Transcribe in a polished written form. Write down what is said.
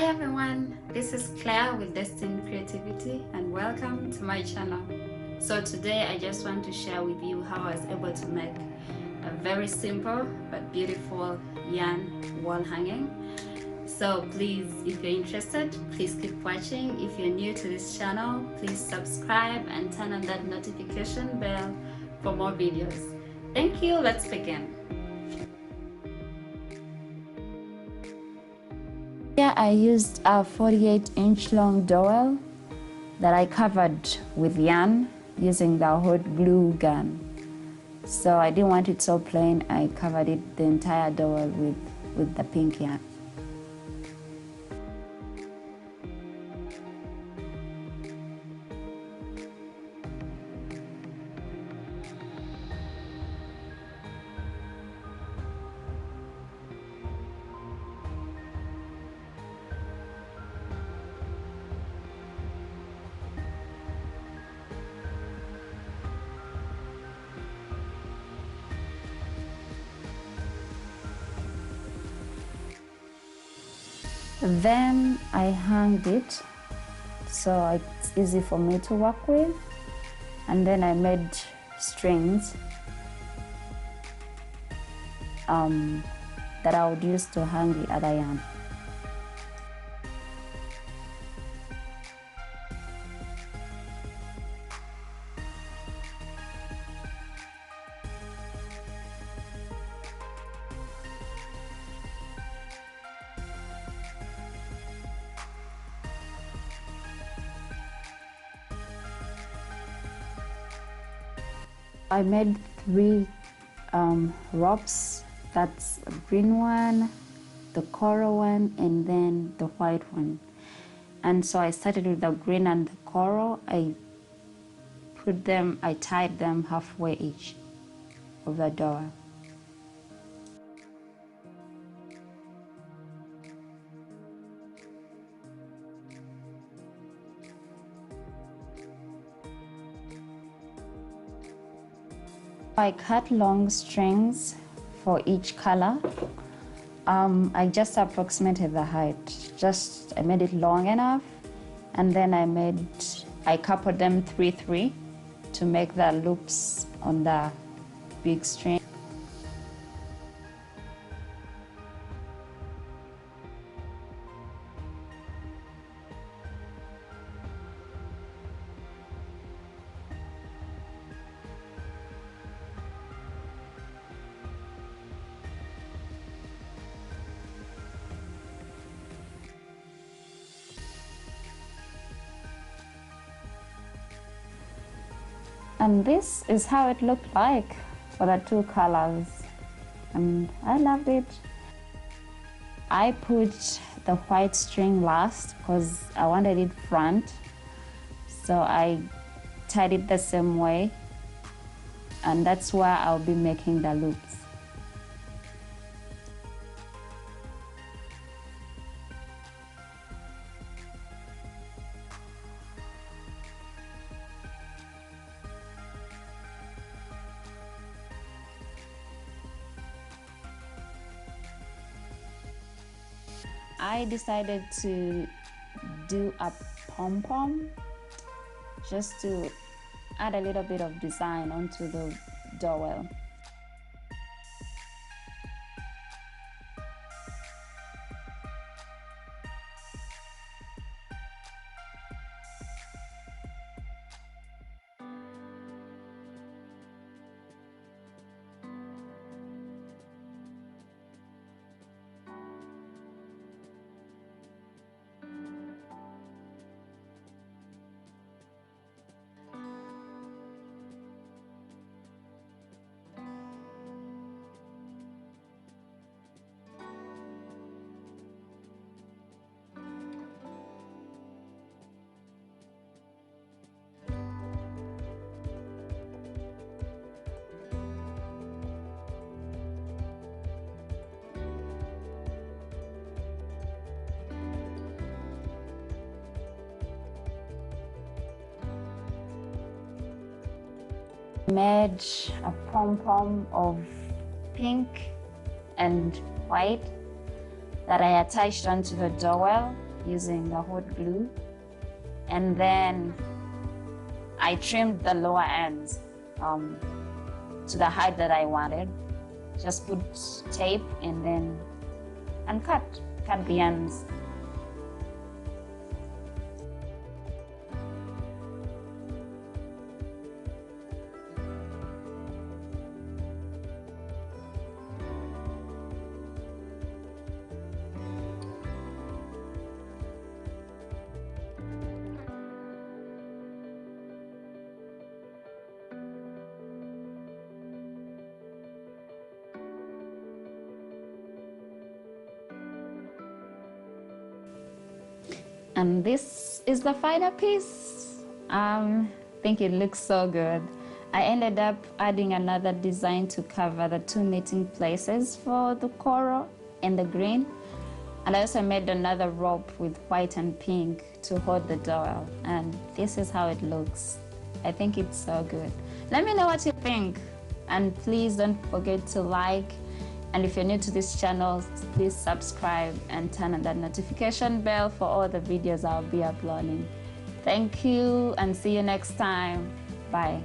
Hi everyone, this is Claire with Destined Creativity and welcome to my channel. So today I just want to share with you how I was able to make a very simple but beautiful yarn wall hanging. So please, if you're interested, please keep watching. If you're new to this channel, please subscribe and turn on that notification bell for more videos. Thank you, let's begin. Here I used a 48-inch long dowel that I covered with yarn using the hot glue gun. So I didn't want it so plain, I covered it the entire dowel with the pink yarn. Then I hung it so it's easy for me to work with, and then I made strings that I would use to hang the other yarn. I made three ropes. That's a green one, the coral one, and then the white one. And so I started with the green and the coral. I tied them halfway each of the door. I cut long strings for each color. I just approximated the height. I made it long enough, and then I coupled them 3-3 to make the loops on the big string. And this is how it looked like for the two colors, and I loved it. I put the white string last because I wanted it front, so I tied it the same way, and that's where I'll be making the loops. I decided to do a pom-pom just to add a little bit of design onto the dowel. Made a pom-pom of pink and white that I attached onto the dowel. using the hot glue, and then I trimmed the lower ends to the height that I wanted. Just put tape and cut the ends. And this is the final piece. I think it looks so good. I ended up adding another design to cover the two meeting places for the coral and the green. And I also made another rope with white and pink to hold the dowel. And this is how it looks. I think it's so good. Let me know what you think. And please don't forget to like. And if you're new to this channel, please subscribe and turn on that notification bell for all the videos I'll be uploading. Thank you and see you next time. Bye.